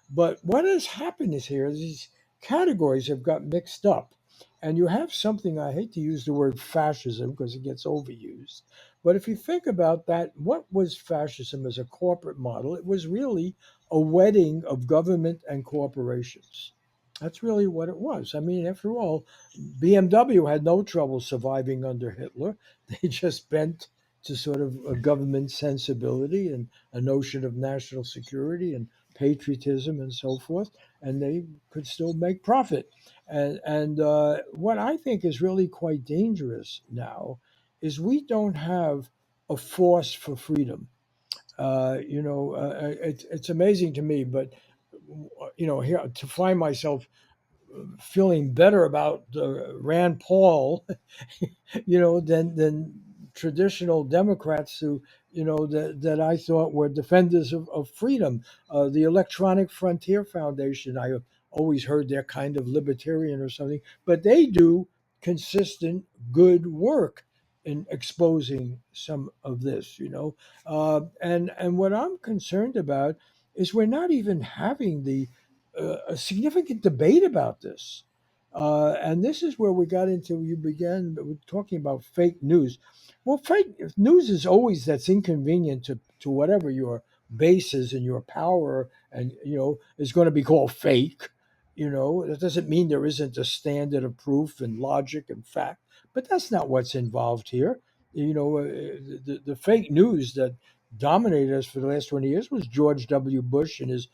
But what has happened is here, these categories have got mixed up. And you have something, I hate to use the word fascism because it gets overused. But if you think about that, what was fascism as a corporate model? It was really a wedding of government and corporations. That's really what it was. I mean, after all, BMW had no trouble surviving under Hitler. They just bent to sort of a government sensibility and a notion of national security and patriotism and so forth, and they could still make profit. And what I think is really quite dangerous now is we don't have a force for freedom. It's amazing to me, but here to find myself feeling better about Rand Paul, than traditional Democrats who, that I thought were defenders of freedom. The Electronic Frontier Foundation, I have always heard they're kind of libertarian or something, but they do consistent good work in exposing some of this, and what I'm concerned about is we're not even having the a significant debate about this. And this is where we got into, you began with talking about fake news. Well, fake news is always that's inconvenient to whatever your base is and your power, and, is going to be called fake. That doesn't mean there isn't a standard of proof and logic and fact, but that's not what's involved here. The fake news that dominated us for the last 20 years was George W. Bush and his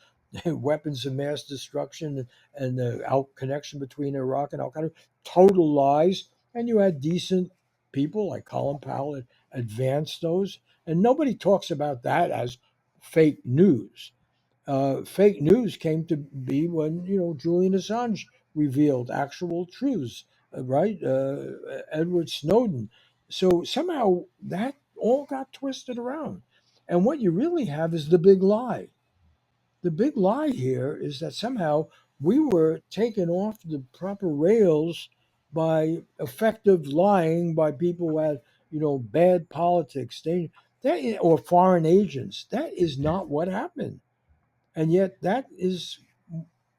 weapons of mass destruction and the out connection between Iraq and Al Qaeda, total lies. And you had decent people like Colin Powell that advanced those, and nobody talks about that as fake news. Fake news came to be when Julian Assange revealed actual truths, right? Edward Snowden. So somehow that all got twisted around, and what you really have is the big lie. The big lie here is that somehow we were taken off the proper rails by effective lying by people who had, bad politics, or foreign agents. That is not what happened, and yet that is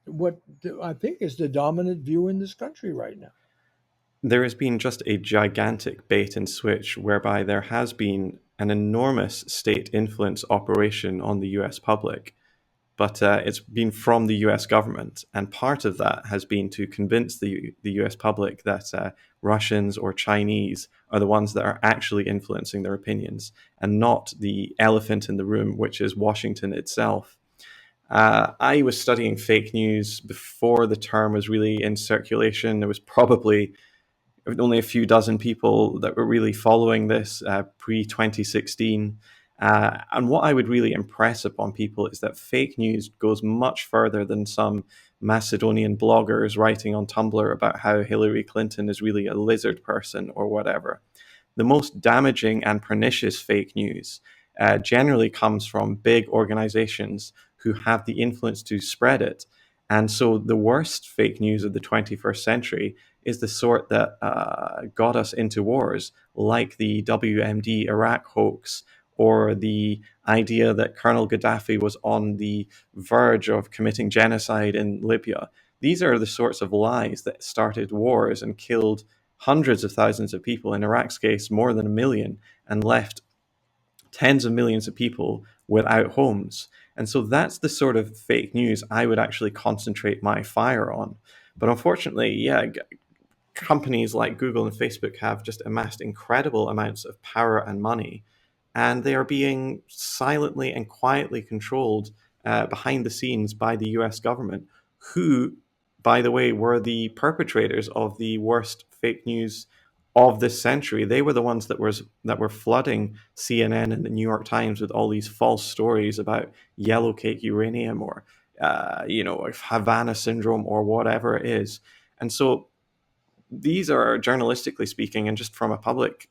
what I think is the dominant view in this country right now. There has been just a gigantic bait and switch whereby there has been an enormous state influence operation on the US public, but it's been from the US government. And part of that has been to convince the US public that Russians or Chinese are the ones that are actually influencing their opinions and not the elephant in the room, which is Washington itself. I was studying fake news before the term was really in circulation. It was probably only a few dozen people that were really following this pre 2016. And what I would really impress upon people is that fake news goes much further than some Macedonian bloggers writing on Tumblr about how Hillary Clinton is really a lizard person or whatever. The most damaging and pernicious fake news generally comes from big organizations who have the influence to spread it. And so the worst fake news of the 21st century is the sort that got us into wars, like the WMD Iraq hoax or the idea that Colonel Gaddafi was on the verge of committing genocide in Libya. These are the sorts of lies that started wars and killed hundreds of thousands of people, in Iraq's case, more than a million, and left tens of millions of people without homes. And so that's the sort of fake news I would actually concentrate my fire on. But unfortunately, yeah, companies like Google and Facebook have just amassed incredible amounts of power and money, and they are being silently and quietly controlled behind the scenes by the US government, who, by the way, were the perpetrators of the worst fake news of this century. They were the ones that were flooding CNN and the New York Times with all these false stories about yellow cake uranium or Havana syndrome or whatever it is. And so these are, journalistically speaking, and just from a public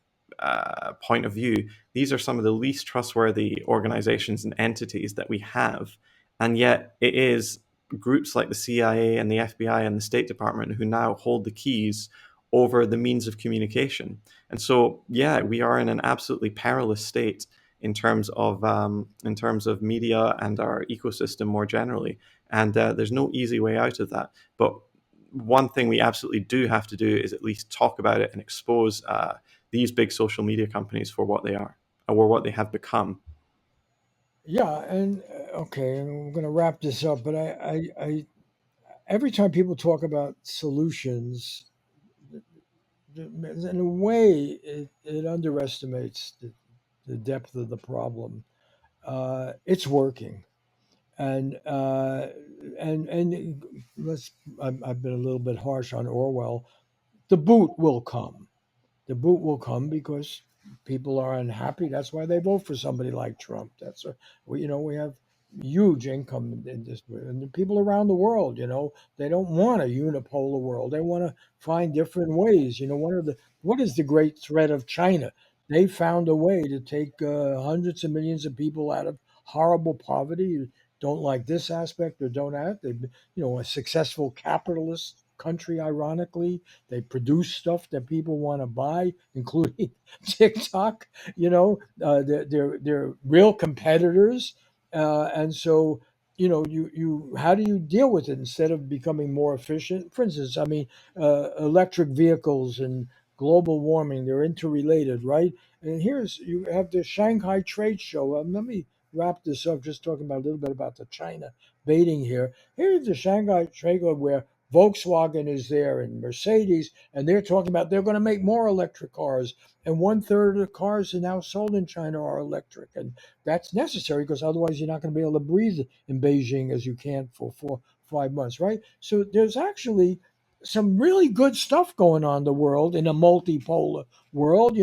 point of view, these are some of the least trustworthy organizations and entities that we have. And yet, it is groups like the CIA and the FBI and the State Department who now hold the keys over the means of communication. And so, yeah, we are in an absolutely perilous state in terms of media and our ecosystem more generally. And there's no easy way out of that. But one thing we absolutely do have to do is at least talk about it and expose these big social media companies for what they are or what they have become. Yeah, and okay, and we're going to wrap this up. But every time people talk about solutions, in a way, it underestimates the depth of the problem. It's working, and let's. I've been a little bit harsh on Orwell. The boot will come. The boot will come because people are unhappy. That's why they vote for somebody like Trump. We have huge income in this, and the people around the world, they don't want a unipolar world. They want to find different ways. What is the great threat of China? They found a way to take hundreds of millions of people out of horrible poverty. You don't like this aspect or don't have. A successful capitalist country, ironically, they produce stuff that people want to buy, including TikTok. They're real competitors, and so you how do you deal with it instead of becoming more efficient? For instance, I mean, electric vehicles and global warming, they're interrelated, right? And here's you have the Shanghai Trade Show. Let me wrap this up, just talking about a little bit about the China baiting here. Here's the Shanghai Trade Show where Volkswagen is there and Mercedes, and they're talking about they're going to make more electric cars. And one third of the cars are now sold in China are electric. And that's necessary because otherwise you're not going to be able to breathe in Beijing as you can for 5 months, right? So there's actually some really good stuff going on in the world in a multipolar world.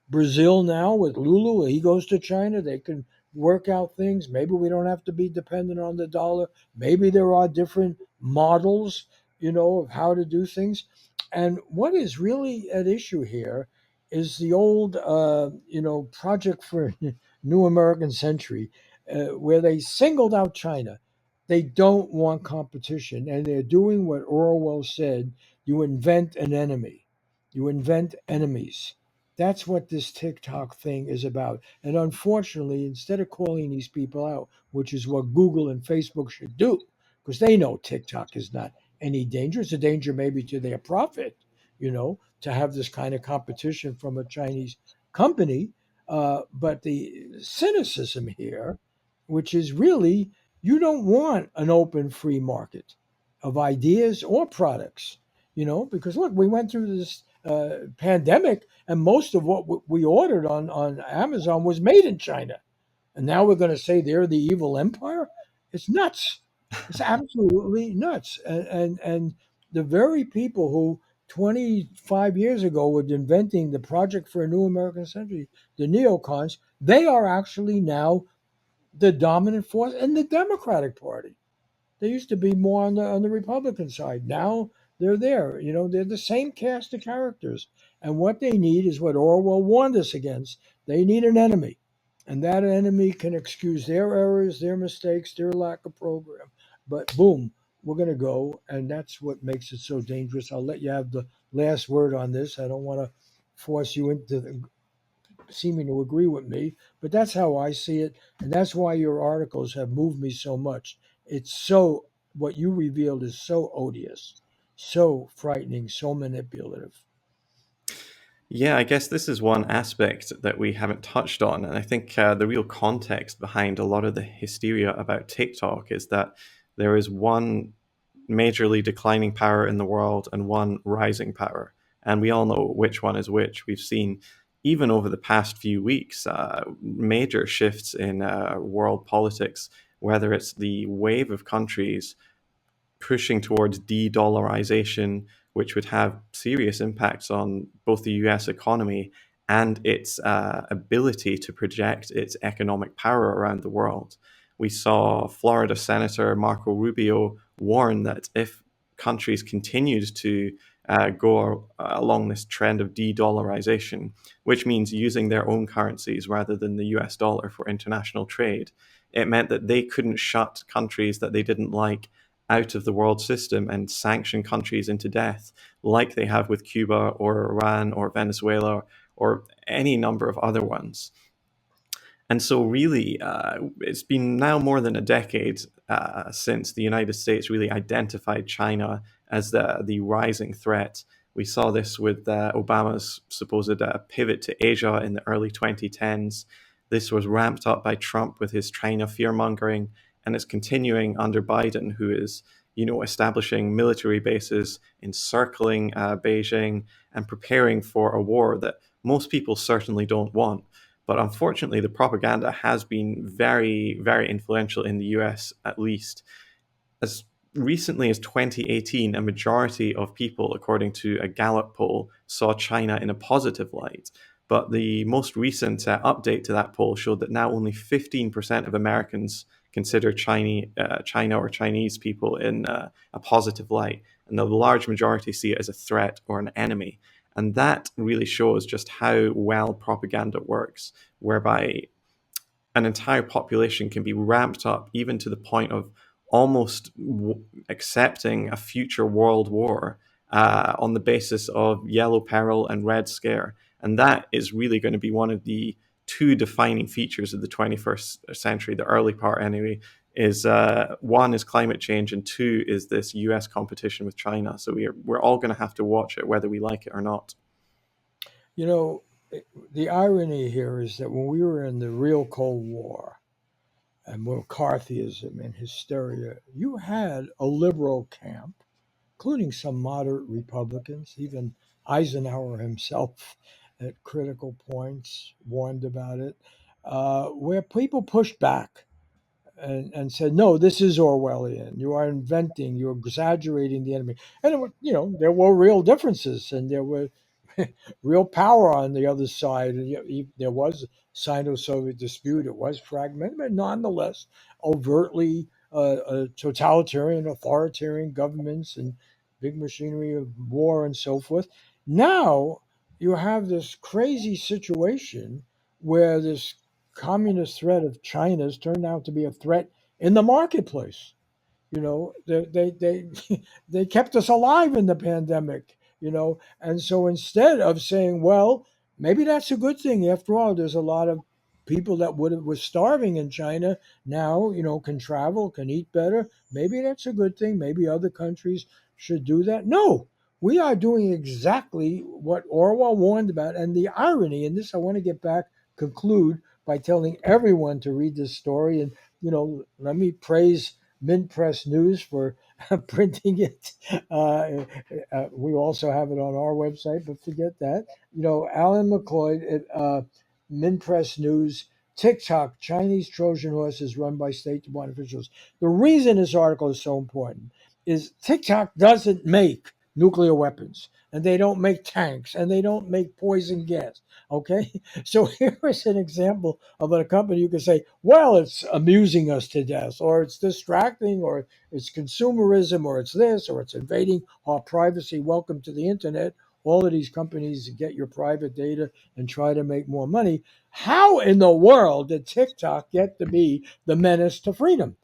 Brazil now with Lulu, he goes to China, they can work out things. Maybe we don't have to be dependent on the dollar. Maybe there are different models of how to do things. And what is really at issue here is the old, project for New American Century, where they singled out China. They don't want competition, and they're doing what Orwell said: you invent an enemy, you invent enemies. That's what this TikTok thing is about. And unfortunately, instead of calling these people out, which is what Google and Facebook should do, because they know TikTok is not any danger. It's a danger maybe to their profit, to have this kind of competition from a Chinese company. But the cynicism here, which is really, you don't want an open free market of ideas or products, because look, we went through this pandemic and most of what we ordered on Amazon was made in China. And now we're going to say they're the evil empire? It's nuts. It's absolutely nuts. And the very people who 25 years ago with inventing the Project for a New American Century, the neocons, they are actually now the dominant force in the Democratic Party. They used to be more on the Republican side. Now they're there. They're the same cast of characters. And what they need is what Orwell warned us against. They need an enemy. And that enemy can excuse their errors, their mistakes, their lack of program. But boom, we're going to go. And that's what makes it so dangerous. I'll let you have the last word on this. I don't want to force you into seeming to agree with me, but that's how I see it. And that's why your articles have moved me so much. It's so, what you revealed is so odious, so frightening, so manipulative. Yeah, I guess this is one aspect that we haven't touched on. And I think the real context behind a lot of the hysteria about TikTok is that there is one majorly declining power in the world and one rising power. And we all know which one is which. We've seen, even over the past few weeks, major shifts in world politics, whether it's the wave of countries pushing towards de-dollarization, which would have serious impacts on both the US economy and its ability to project its economic power around the world. We saw Florida Senator Marco Rubio warn that if countries continued to go along this trend of de-dollarization, which means using their own currencies rather than the US dollar for international trade, it meant that they couldn't shut countries that they didn't like out of the world system and sanction countries into death, like they have with Cuba or Iran or Venezuela or any number of other ones. And so, really, it's been now more than a decade since the United States really identified China as the rising threat. We saw this with Obama's supposed pivot to Asia in the early 2010s. This was ramped up by Trump with his China fear mongering, and it's continuing under Biden, who is, establishing military bases, encircling Beijing, and preparing for a war that most people certainly don't want. But unfortunately, the propaganda has been very, very influential in the US, at least. As recently as 2018, a majority of people, according to a Gallup poll, saw China in a positive light. But the most recent update to that poll showed that now only 15% of Americans consider China or Chinese people in a positive light. And the large majority see it as a threat or an enemy. And that really shows just how well propaganda works, whereby an entire population can be ramped up even to the point of almost accepting a future world war on the basis of yellow peril and red scare. And that is really going to be one of the two defining features of the 21st century, the early part anyway, is one is climate change and two is this US competition with China. So we're all going to have to watch it whether we like it or not. You know, the irony here is that when we were in the real Cold War and McCarthyism and hysteria, you had a liberal camp, including some moderate Republicans, even Eisenhower himself at critical points warned about it, where people pushed back and said, no, this is Orwellian. You are inventing, you're exaggerating the enemy. And, there were real differences and there were real power on the other side. And there was Sino-Soviet dispute. It was fragmented, but nonetheless, overtly totalitarian, authoritarian governments and big machinery of war and so forth. Now you have this crazy situation where this communist threat of China's turned out to be a threat in the marketplace. They they kept us alive in the pandemic. And so instead of saying, well, maybe that's a good thing. After all, there's a lot of people that would have was starving in China now, can travel, can eat better. Maybe that's a good thing. Maybe other countries should do that. No, we are doing exactly what Orwell warned about. And the irony in this, I want to get back, conclude by telling everyone to read this story. And, let me praise Mint Press News for printing it. We also have it on our website, but forget that. Alan MacLeod at Mint Press News. TikTok, Chinese Trojan horse is run by State Department officials. The reason this article is so important is TikTok doesn't make nuclear weapons. and they don't make tanks, and they don't make poison gas. Okay, so here is an example of a company you can say, well, it's amusing us to death, or it's distracting, or it's consumerism, or it's this, or it's invading our privacy. Welcome to the internet. All of these companies get your private data and try to make more money. How in the world did TikTok get to be the menace to freedom?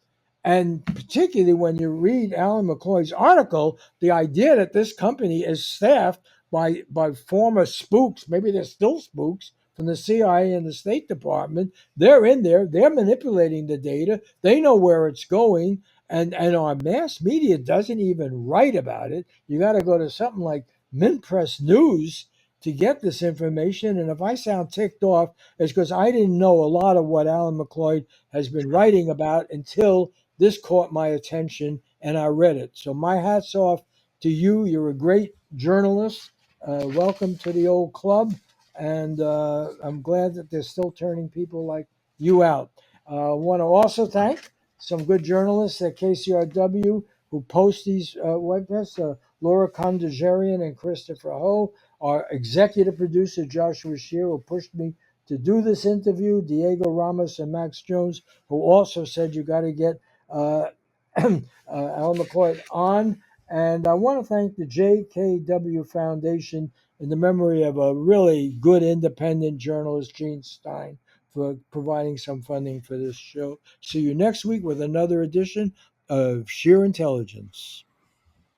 And particularly when you read Alan McCloy's article, the idea that this company is staffed by former spooks, maybe they're still spooks from the CIA and the State Department, they're in there, they're manipulating the data, they know where it's going, and our mass media doesn't even write about it. You got to go to something like Mint Press News to get this information. And if I sound ticked off, it's because I didn't know a lot of what Alan McCloy has been writing about until this caught my attention and I read it. So my hat's off to you. You're a great journalist. Welcome to the old club. And I'm glad that they're still turning people like you out. I want to also thank some good journalists at KCRW who post these webcasts. Laura Kondajarian and Christopher Ho, our executive producer Joshua Shear, who pushed me to do this interview, Diego Ramos and Max Jones, who also said you got to get uh, Al McCoy on. And I want to thank the JKW Foundation in the memory of a really good independent journalist, Gene Stein, for providing some funding for this show. See you next week with another edition of Sheer Intelligence.